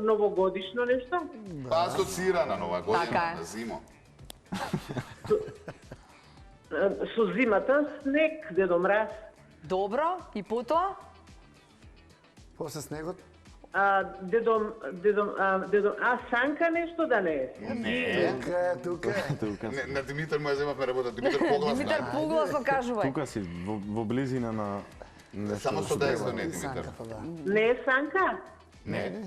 новогодишно нешто? Па асоцира на Нова година, Така е. на зимо. Со зимата, снег, Дедо Мраз. Добро, и потоа? После снегот. Санка нешто да не е? Не. Тука е. Тука си. На Димитар му ја земавме работа. Димитар погласно. Димитар, погласно кажувај. Тука си во близина на нешто. Само со да не, Димитар. Санката, да. Не е санка? Не.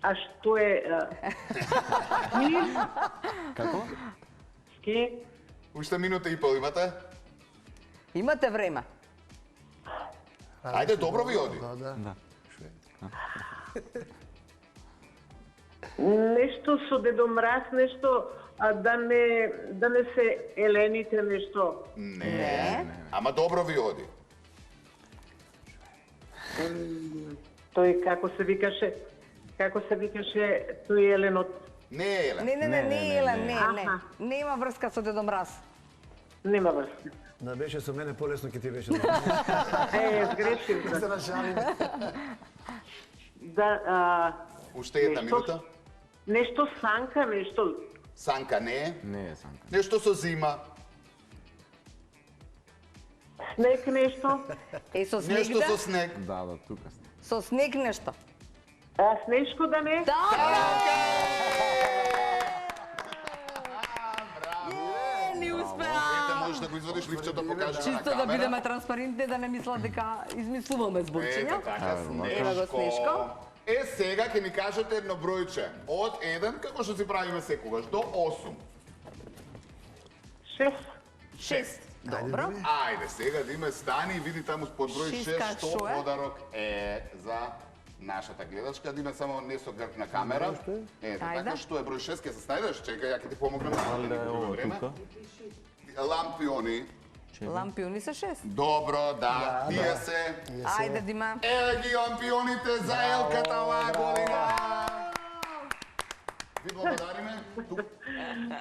А што е? Ски? Како? Ски? Уште минута и пол имате? Имате време. Ајде, добро ви оди. Да. Нешто со Дедо Мраз, нешто да не се елените нешто. Не. Ама добро ви оди. Тој како се викаше тој еленот. Не е Елен. Не, Елен, не. Аха. Нема врска со Дедо Мраз. Нема врска. Да беше со мене полесно ќе ти беше. Сгрешив. Се нашалиме. Уште една минута. Нешто санка, нешто. Санка не е. Не е санка. Нешто со зима. Снег нешто. Со снег Нешто со да? снег. Да, тука си. Со снег нешто. Снешко да не? Ни Ете, успеа. можеш да го извадиш ливчето, покажеш на Чисто да камера. бидеме транспарентни, да не мислат дека измислуваме зборчиња. Ете така, Ева го Снешко. Сега ќе ни кажете едно бројче. Од 1, како што си правиме секогаш, до 8. 6. 6. Добро. Ајде, сега да има стани и види таму под број 6 Шеска, што шо е? подарок е за нашата гледачка. Да има само не со грб на камера. Ете Ајде. така, што е број 6, ќе се снајдеш? Чекај, ја ќе ти помогнам. Дали да е ова тука? Лампиони. Лампиони се 6. Добро, да, тие се. Ајде, Дима. Еве ги лампионите за Елката оваа година. Ви благодариме.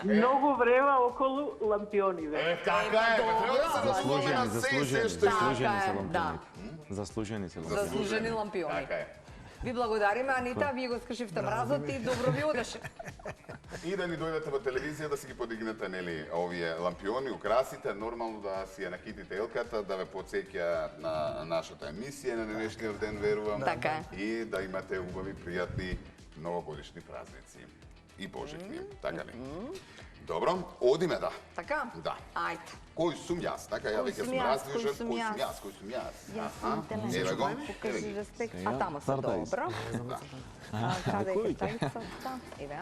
Многу време околу лампиониве. Така е, треба да се заслужуваме на Заслужени се се Така е, лампиони. да. Заслужени се лампиони. Заслужени лампиони. Така е. Ви благодариме, Анита, вие го скршивте мразот и добро ви одеше. И да ни дојдете во телевизија да си ги подигнете, нели, овие лампиони, украсите, нормално да си ја накитите Елката, да ве потсеќа на нашата емисија на денешниот ден, верувам. Така е. И да имате убави, пријатни новогодишни празници. И божикни, така ли? Добро, одиме да. Така? Да. Ајде. Кој сум јас? Така, ја Кој веќе сум сум јас, раздвижен. кој сум Кој сум јас? јас? Кој сум јас? Јас сум телевизија. Еве го, еве Покажи ги. респект. Сега, А тамо се старта добро. Каде е тајцата? Еве.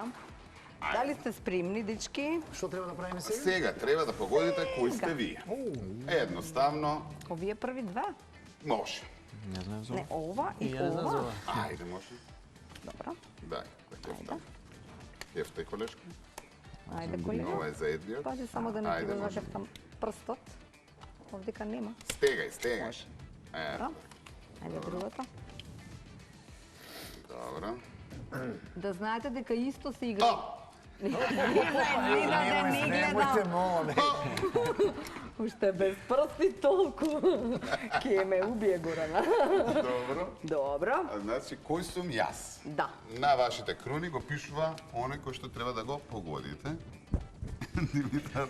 Дали сте спремни, дечки? Што треба да правиме сега? Сега треба да погодите кои сте вие. Едноставно, Овие први две. Може. Не знам за Не, ова и Ја не знам за ова. ова. Ајде, може. Добро. Дај, ефта. Ефта, колешка. Ајде, колега. Ова е за едниот. Пази само да не ти Ајде, го може. зашептам прстот. Овдека нема. Стегај, стегај. Може. Добро. Ајде другото. Добро. Да знаете дека исто се игра. А! Не гледам. моля. Уште без прсти толку. Ке ме убие Горана. Добро. Добро. Значи, кој сум јас? Да. На вашите круни го пишува оној кој што треба да го погодите. Димитар.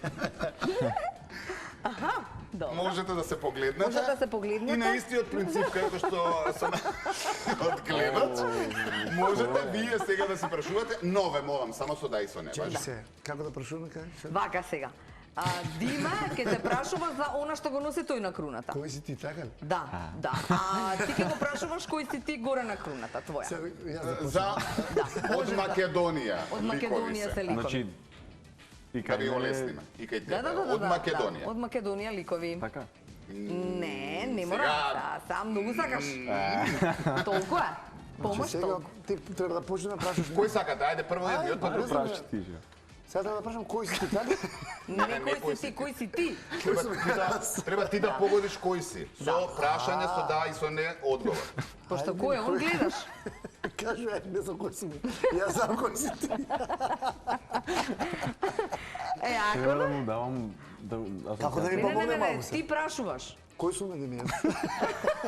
Добро. Можете да се погледнете. Можете да се погледнете. И на истиот принцип како што сум од гледач, можете вие сега да се прашувате, но ве молам само со да и со не. Чекай Важи. се, како да прашуваме кај? Вака сега. Дима ќе те прашува за она што го носи тој на круната. Кој си ти, така ли? Да, да. А ти ќе го прашуваш кој си ти горе на круната твоја. Сега, јас да За од може да. Македонија. Од ликови Македонија се ликови. Значи, и Да ви кај го мене... лесниме. И кај Да, тебе. да, да, Од да, Македонија. Да, од Македонија ликови. Така? Не, не мора. Сега- Да, сам многу сакаш. Толку е. Помош сега толку. ти треба да почнеш да прашаш. Кој сакате? Ајде прво едниот, па друг. Праши ти же. Сега треба да прашам кој си ти, така? Не не, кој си ти, кој си ти. Треба ти да погодиш кој си. Со прашање, со да и со не одговор. Пошто кој е, он гледаш. Кажу, не знам кој сум. Јас знам кој си ти. Е, Треба ако да му давам... Како да ми не, помогне малку се? ти прашуваш. Кој сум да ми јас?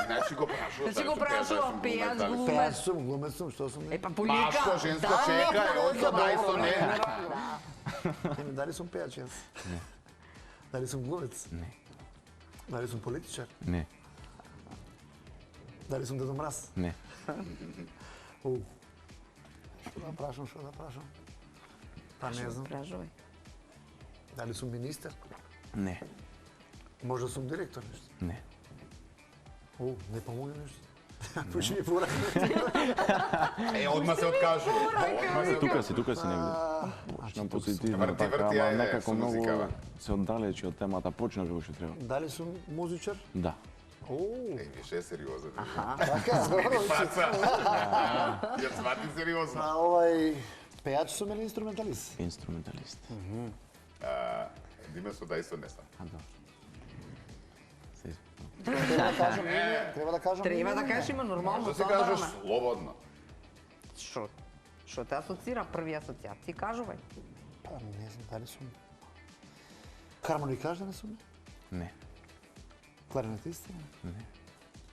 Значи го прашува. Значи го прашува, пејач, глумец. Пејач сум, глумец сум, што сум? Е, па полика. Машко, женско, чека, е, од со да и со не. Еми, дали сум пејач јас? Не. Дали сум глумец? Не. Дали сум политичар? Не, Дали сум Дедо Мраз? не, Што да прашам, што да прашам? Па не знам. Прашувај. Дали сум министер? не, Може да сум директор нешто? не. Не помогне нешто? Пуши ми пора. Е, одма се откажува. Одма се Тука си негде. Почнам позитивно, Врти, така, врти, ама ајде, некако со многу музикава. се оддалечи од темата, почна како што треба. Дали сум музичар? Да. Е, више е сериозен. Така, добро. Паца. Ја свати сериозно. А овај пејач сум или инструменталист? Инструменталист. Диме со да и со не сам. А, добро. Се Треба да кажам име, треба да кажам Треба име. да кажеш има нормално, Што се тоа кажеш бараме. слободно. Што те асоцира први асоцијација, кажувај. Па не знам дали сум. Хармоникаж да не сум? Не. Кларинетист?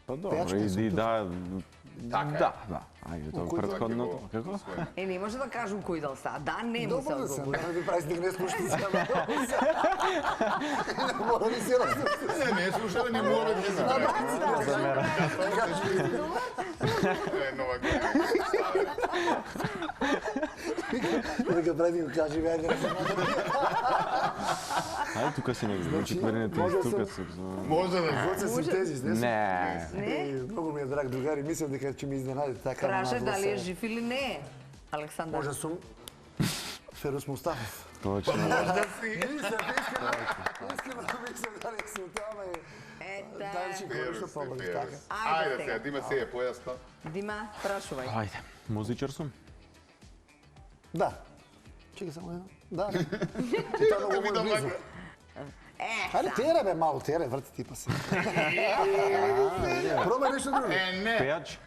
Па Пејач добро, не сум иди тук. да... Така е. Да. Ајде, тоа кој претходното. Како? Е, не може да кажам кој дал са. Да, не му се Добро да се, одговори. не ви правиш да не слушате сега. Не мора да се разумете. Не слушаме, не мора да ги забравим. Е, нова година. Нека прави го кажи, бе, да се Ајде, тука си негде, значи кларинетист, може тука сум- се... Може да Воце синтезис, не сум? Не. Не? Многу ми е драг другар и мислам дека ќе ми изненади така. Прашај нагло дали е се. жив или не. Александар. Може сум Ферус Мустафов. Точно. да си. Мислам, искрено мислам дали сум тама и... Ете. Дали си користо побави, така. Ајде сега. сега, Дима се е појасно. Дима, прашувај. Ајде, музичар сум. Да. Чекай само едно. Да. Ти тоа Да многу видам близо. вака. Али тере бе малку, тере, врти ти па се. Пробај нешто друго. Е, не. Пејач?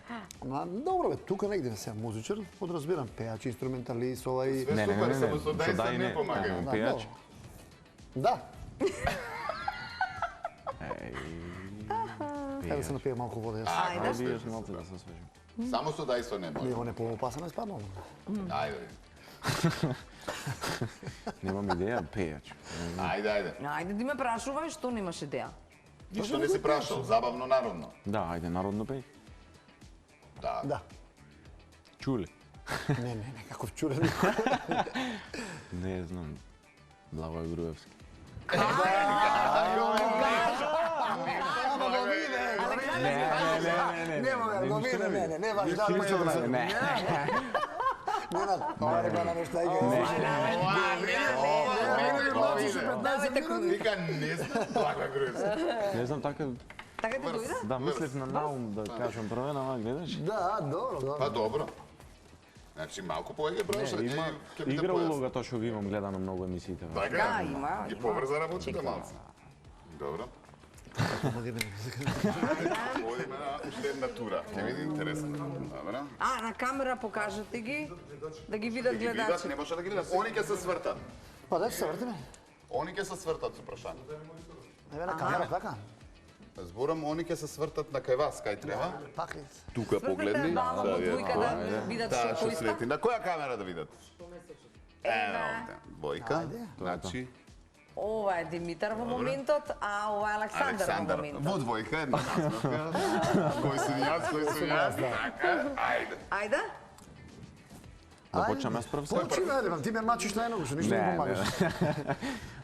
Ма, добро бе, тука негде не се музичар, подразбирам, пејач, инструменталист, овај... Све супер, само со дај со се не помага. Да, Пејач? Да, Еј, еве се напија малку вода јас. Ајде. ајде јас малку да се освежим. Само со дај со не може. Него не поопасен е спаднал. Ајде. Немам идеја, пејач. Ајде, ајде. Ајде Диме, прашувај, што немаш идеја? Ништо не си прашал, забавно народно. Да, ајде, народно пеј. Да. Да. Чули? Не, каков чурен никој. Не знам. Благој Груевски. Нема, не, баш да, Не. Ненад, ова не гледа нешто, ајде. Давајте круги. Вика, не знам, Благој Груевски. Не знам така Така ти дојде? Да, мислев на наум да кажам првен, ама гледаш? Да, добро. Па добро. Значи малку повеќе бројаш, Не, има ќе биде игра појасно. улога тоа што ги имам гледано многу емисиите. Така? Да, има. Ги побрза работите малку. Добро. Одиме на уште една тура. Ќе биде интересно. Добро. А, на камера покажете ги, да ги видат Ги видат, гледачи. не може да ги видат. Они ќе се свртат. Па да се вртиме. Они ќе се свртат со прашање. Еве на камера, така? Зборам, они ќе се свртат на кај вас, кај треба. Пак ли? Тука погледни. Мало во двојка да видат Таа што што кој срети. На која камера да видат? Ева. овде. Бојка. Ајде. Значи, Ова е Димитар во моментот, а ова е Александар во Александар моментот. во двојка, една насмевка. Кој сум јас, кој сум јас. Така, ајде. Ајде? Да почнам јас прв сега? Почи, ајде, ти ме мачиш најногу, што ништо не помагаш.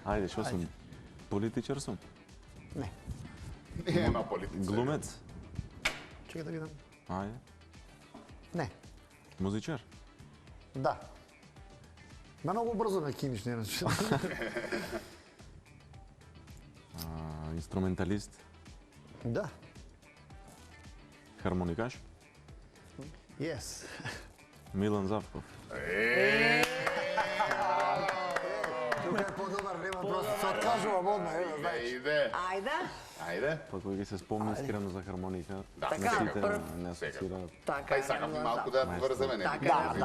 Ајде, што сум? Политичар сум? Не. Нема политици. Глумец? Чекај да видам. Ајде. Не. Музичар? Да. Многу брзо ме киниш, не значи. Инструменталист? Да. Хармоникаш? Yes. Милан Завков? Тука е подобар, нема просто се откажувам одма, ева, знаеш. Иде. Ајде? Ајде. Па кој ги се спомни искрено за хармоника? Така, сите прв. не асоцираат. Така Па и е. сакам малку да врземе, не? Така е,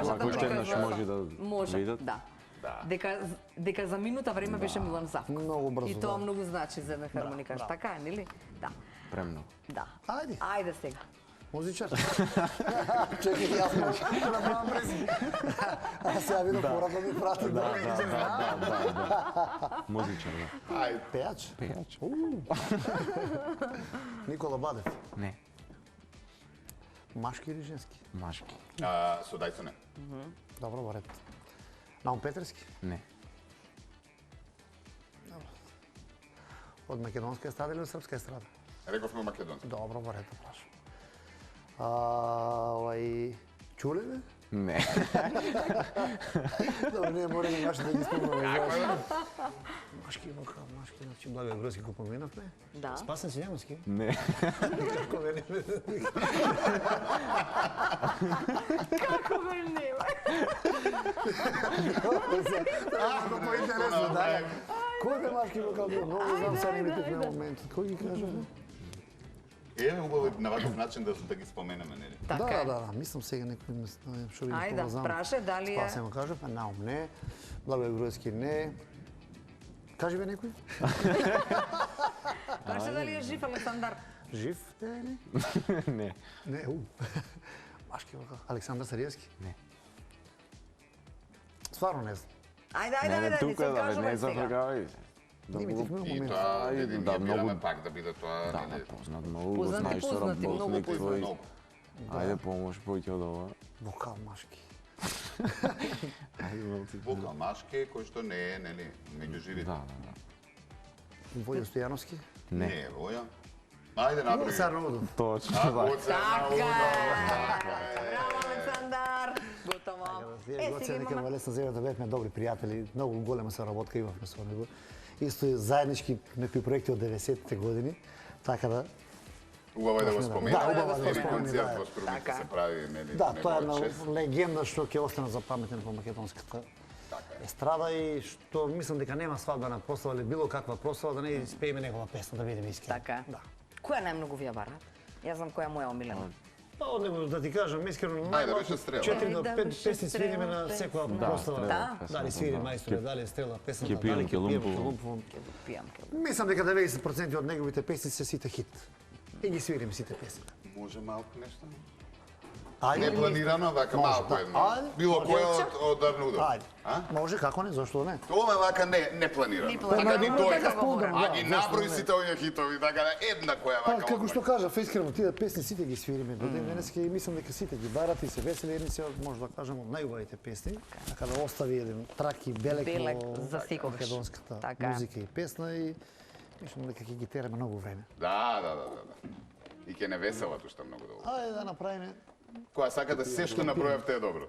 Ако уште еднаш може да Може, видат. да. Да. Дека за минута време беше Милан Завков. Многу брзо, И тоа да. многу значи за еден хармоникаш. Така е, нели? Да. Премногу. Да. Ајде. Ајде сега. Музичар. Чекай, јас можам да направам презим. А сега видам пора да ми прати. Да. Музичар, да. Ајде. Пејач? Пејач? Никола Бадев. Не. Машки или женски? Машки? Со дајцо не. Добро, во ред. Наум Петерски? Не. Од македонска естрада или од српска естрада? Рековме македонски. Добро, во ред да прашам. Овај Чулеве? Не. Добро, не мора да да ги спомнуваме. Машки има како машки, значи Благој Гројски го поминавме. Да. Спасен Сињамовски? Не. Како ме не Како ме нема? Ако поинтересно, да. Кој бе машки вокал бил? Многу знам са нимите на моментот. Кој ги кажа? Еве убаво на ваков начин да ги споменеме, нели? Така е. Да, мислам сега некој што ви Ајде, праше, дали е- Спасен го кажа, па Наум не, Благој Груевски не. Кажи бе некој? Праше дали е жив Александар? Жив е ли? Не. Не, Машки вокал. Александар Сариевски? Не. Стварно не знам. Ајде, Не, не тука се да кажуваме не сега. зафрагавај. Димитри, имам И момент. тоа, и да, да, многу многу- пак да биде тоа, Да, нели? познат многу, го Познати, знаеш со познати, многу работник познати. твој. Многу. Ајде помош повеќе од ова. Вокал Машки. Ајде малци. Вокал машки кој што не е, нели, меѓу живите. Да. Војо Стојановски? Не е Воја. Ајде направи. Цар Родов. Точно, да. Така Така е. е. Браво, Александар. Готово. Вие Гоце сега нека имаме... Валесна Зевета бевме добри пријатели, многу голема соработка имавме со него. Исто и заеднички некои проекти од 90-те години, така да Убаво е да го Да, споменаме. убаво е да го Втори споменаме, концерт да. во Струмица се прави, нели? да, тоа е неговиот една чест. легенда што ќе остане запаметена во македонската естрада и што мислам дека нема свадбена прослава или било каква прослава да не испееме негова песна, да бидеме искрени. Така е. Да. Која најмногу ви ја барат? Јас знам која е моја омилена. Па од него да ти кажам искрено, Ајде, беше Стрела. 4 до Ајде, 5 беше песни свириме на Стрела, секоја Да, прослава. Стрела, Да. песната, Дали свири да. мајсторе, дали Стрела песната, Ке пијам, дали ке лумпувам. лумпувам. Ќе го пијам, ќе го... Мислам дека 90% од неговите песни се сите хит. И ги свириме сите песни. Може малку нешто? Ајде. Не планирано, вака Може, малку да. едно. Ајде. Било Може. која од Арнудов. Ајде. А? Може, како не, зашто не? Ова е вака не планирано. Не планирано. Така ни Добро, дојде. така спомен, А да, ги зашто наброи не? сите овие хитови, така да една која Па, вака. како одмор. што кажав, искрено, тие песни сите ги свириме до ден денеска и мислам дека сите ги барат и се весели, едни се, може да кажем, од најубавите песни, така да остави еден трак и белек Белек во за секогаш. македонската Така е. музика и песна и мислам дека ќе ги тераме многу време. Да. И ќе не веселат уште многу долго. Ајде да направиме Која сакате се што направевте е добро.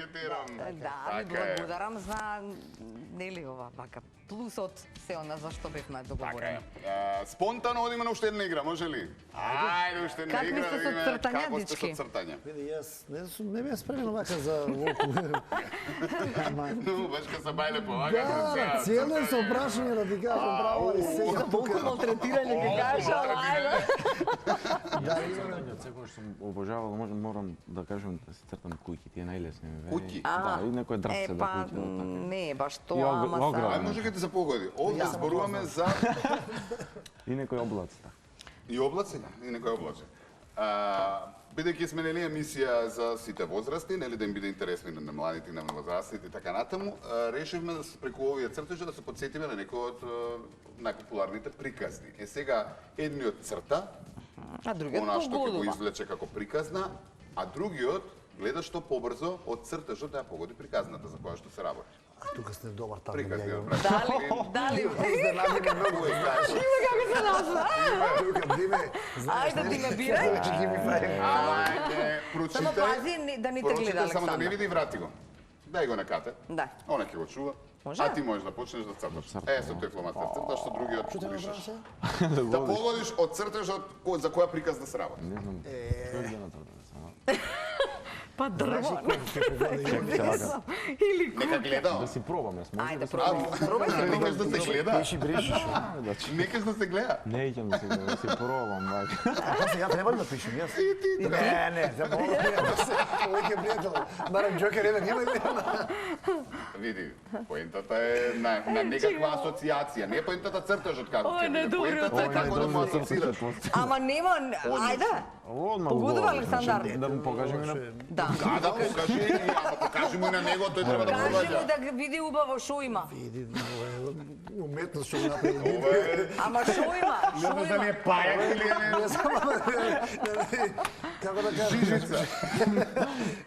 кетирам. Да, ви благодарам за нели ова вака плюсот се она за што бевме Така договорени. е. Спонтано одиме на уште една игра, може ли? Ајде, уште една Как игра. ви сте со видиме цртања, како сте дечки? со цртања. Види, јас не бев спремен овака за волку. Ну, баш ка се бајле повага. Да, цело е со прашање да ти кажам право, али сега тука. Малтретирање ке кажа, ајде. Да, Од секој што сум обожавал, морам да кажам да се цртам куќи, тие најлесни ми. Куќи? Да, и некој дрвце да Па, куќи. не е баш И тоа, ама оград. Ај, са... може да се погоди. Овде зборуваме за И некој облаци. и облаци, и некои облаци. Бидејќи сме нели емисија за сите возрасти, нели да им биде интересно и на младите и на возрастните и така натаму, решивме да се преку овие цртежи да се подсетиме на некои од најпопуларните приказни. Е сега едниот црта, А другиот она што ќе го погодува. извлече како приказна, а другиот гледа што побрзо од цртежот да ја погоди приказната за која што се работи. тука сте добар там. Приказниот Дали? брат. Дали? Изненади ме многу. Има како се назва? Тука, Диме, знаеш, Ајде, нели? Диме, бирај. Значи, ги ми прави. Ајде, Само пази да не те гледа прочитай, само да не Александар. види и врати го. Дај го на кате. Да. Она ќе го чува. Може? А ти можеш да почнеш да црташ. Со тефломастер црташ, со другиот Што те пишеш. направи се? Да погодиш од цртежот за која приказна се работи. Не знам. Кој е на тоа? Само Па дрво. Или Нека гледа. да си пробам, јас може Ајде, да си пробај. Пробај Некаш да се гледа. Пиши, бришиш. Некаш да се гледа. Не иќам да си пробам, вака. А тоа се ја треба ли да пишем, јас? Не, за мало пријател. Овој е пријател. Барам Джокер еден, нема идеја. Види, поентата е на некаква асоциација. Не е поентата цртежот како Ова ќе е биде. недобро, Поентата е така. како да му асоцираш. Ама нема, ајде. Одма Погодува, Александар? Да му покажем и на Да. Да покажи, ама покажи му и на него, тој треба да Кажи му пробаѓа. да види убаво шо има. Види, уметност што го направи. Ова е... Ама шо има? Не Шо знам дали има? е пајак или е не. Како да кажам? Жижица.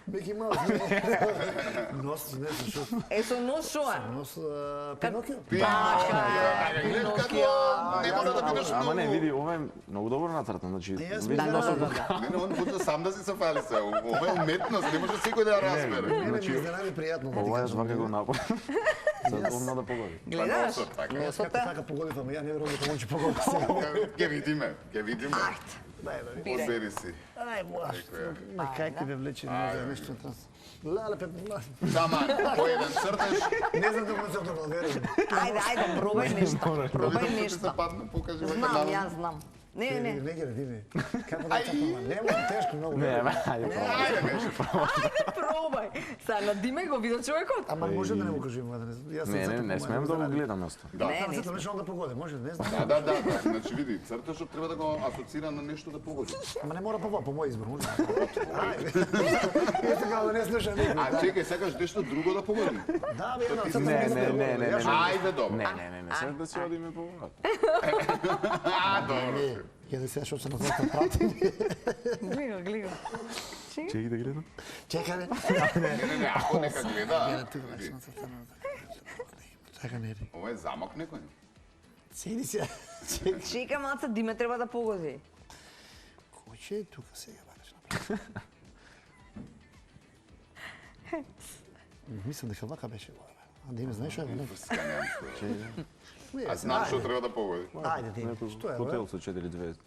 Меки Маус. Нос, не знам што. Е, со нос шо е? Нос, Пинокио. Така е, Гледаш како не мора да бидеш Ама не, многу. види, ова е многу добро нацртан, значи Јас види мислам носот да. Не, он буда сам да си се фали се. Ова е уметност, не може секој да ја разбере. Не, ме Значи, изненади пријатно. ова е вака го направи. Sad odmah da pogodi. Гледаш? Носот, така. Јас како така погодив, ама ја не верувам дека може погоди сега. Ќе видиме, ќе видиме. Дај, бе. Бирај. Одбери си. Ај, моја, ма кај ти ме влече, не знам нешто. Лале, пе, Сама, по еден цртеш, не знам да се тоа верувам. Ајде, пробај нешто. да Пробај видам што ти нешто. се падна, покажи во Знам, каналот. јас знам. Не, не. Не ги ради. Како да цапам, нема тешко многу. Ne, ajde, Ајде, нешто. Ајде, пробај. Сега на Диме го видел човекот. Ама може да не му кажем, јас ne smem da го gledam јас тоа. Да. Не, Не, не. не, нешто да погоди, може, не знам. Да. Значи види, цртешот треба да го асоцира на нешто да погоди. Ама не мора по мој избор, може. Ајде. Ето како да не слуша никој. А чекај, сакаш нешто друго да погоди? Да, бе, една ти црта. Не. Ајде, добро. Ne, sad da se odime po vrat. А, добро. Ја да се што се на црта прати. Гледа, гледа. Čekaj da gledam. Чекај, Не, ако нека гледа. Тука на црта. Така не е. Ова е замок некој. Седи се. Чека малце, Диме треба да погоди. Кој ќе е тука сега, бакаш направи? Мислам дека вака беше ова. А да име знаеш што е, не? Не, А знам што треба да погоди. Ајде, Диме, што е, Hotel sa 4 zvezde.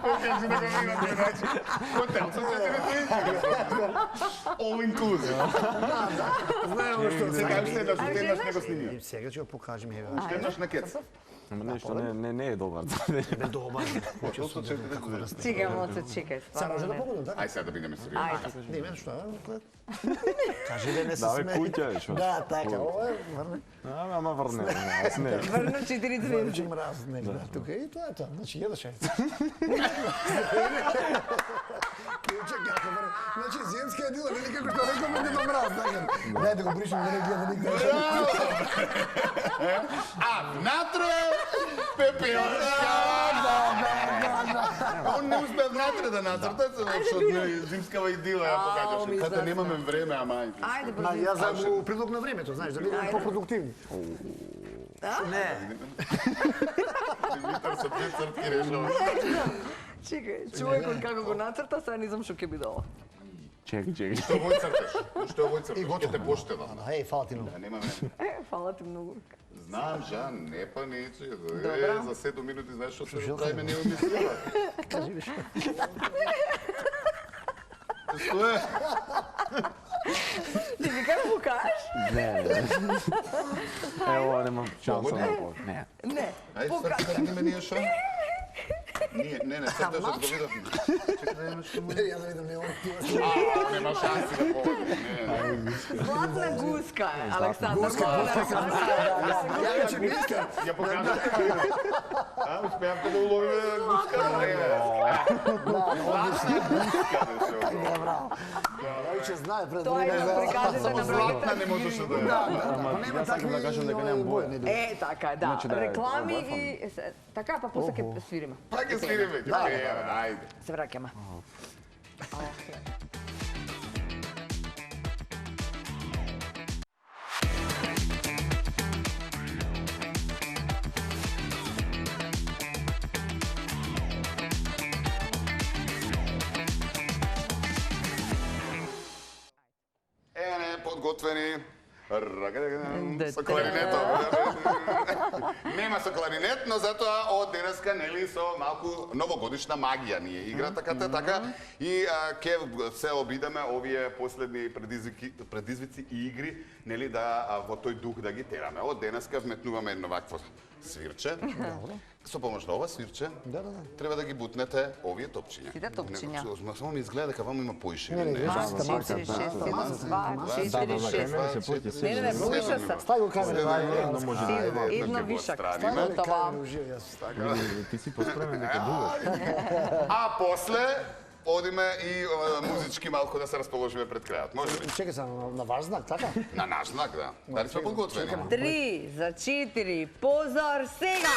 Покажи да го видам на начин. Хотел со 4 All inclusive. Знаеме што Сега уште еднаш него снимија. Сега ќе го покажем ја. Уште еднаш на кец. Ама нещо не е добар. Не добар. Хотел со 4 Чека малце, чекај. Сега може да стварно не. погодам, така? Ај сега да бидеме сериозни. Ајде. Диме, што е? Кажи да не се Да, бе, смеј. куќа е, шо? Да, така, ова е, врне. Ама върне, аз не. Врна 4 звезди. Значи мраз, не гледа тука и тоа е тоа. Значи једаш ајде. Куќа како врне. Значи земска е дила, нели како што рекоме да мраз, така. Дај да го бришем да не гледа никој. А, внатре, пепелка. Он не успе внатре да нацрта, защото зимскава идила ја покажаше. Ката немаме време, ама ајде. Ајде, Ма брзи. јас за го прилог на времето, знаеш, да бидеме попродуктивни. Не. Димитар со 2 цртки решава. Чекај, човекот како го нацрта, сега не знам што ќе биде ова. Чекай. Уште овој цртеш. Уште овој цртеш. Ќе те поштедам. Еј, фала ти многу. Да, нема време. Фала ти многу. Знам, Жан, не па нече. Добра. За 7 минути знаеш што се правиме не умислила. Кажи виш. Што е? Ти ми како му кажеш? Не. Ево, нема шанса да го. Не. Не. Ајде, црташ да ние шо? Не, црташ да го видовме. Чекай да имаш што му. Ја да видам не он ти. Нема шанси да погоди. Златна гуска е, Александар. Ја веќе мислам. Ја покажа. Успеавте да уловиме гуска на време. Не, браво. Ја веќе знае пред Тоа е време да прикажете Само на златна не можеше да е. Ама јас сакам да кажам дека немам боја. Е, така е, да. Значи да е Реклами бојфан. и... Така, па после ќе свириме. Па ќе свириме, ќе приеме, ајде. Се враќаме. Подготвени. Со кларинетот. Нема со кларинет, но затоа од денеска нели со малку новогодишна магија ние игра така и ќе се обидеме овие последни предизвици и игри нели да во тој дух да ги тераме. Од денеска вметнуваме едно вакво свирче. Со помош на ова свирче треба да ги бутнете овие топчиња. Сите топчиња. Само ми изгледа дека ваму има поише. Не, 4, 6, 1, 2, 4, 6. Не, повише се. Стај го камера. Едно може да е. Едно вишак. Готова. Ти си поспремен дека дугаш. А после одиме и музички малку да се расположиме пред крајот. Може ли? Чекај се на ваш знак, така? На наш знак, да. Дали сме подготвени? 3 за 4, позор сега!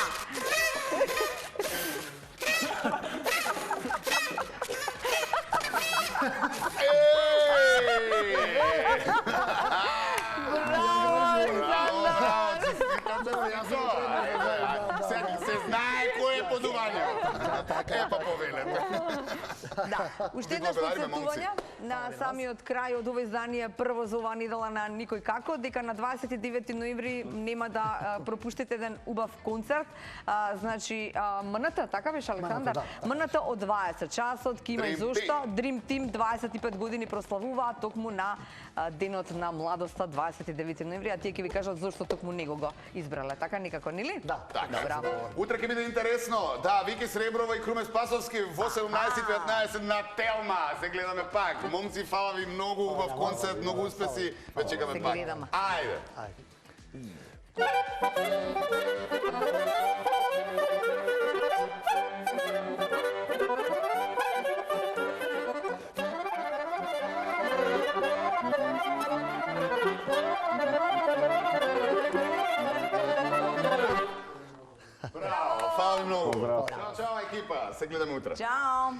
Се знае кој е подувањето. Па повелете. Да, уште еднаш подсетување на самиот крај од ова издание прво за оваа недела на Никој како, дека на 29 ноември нема да пропуштите еден убав концерт. Значи, МНТ, така беше Александар? МНТ од 20 часот, ки има и зошто. Dream Team 25 години прославуваат токму на денот на младоста 29 ноември, а тие ќе ви кажат зошто токму него го избрале. Така никако, нели? Да. Така. Утре ќе биде интересно. Да, Вики Среброва и Круме Спасовски во 17:15 на Телма. Се гледаме пак. Момци, фала ви, многу убав концерт, многу успеси. Ве чекаме Се пак. гледаме. Ајде. Браво, фала ви многу. Чао, чао екипа. Се гледаме утре. Чао!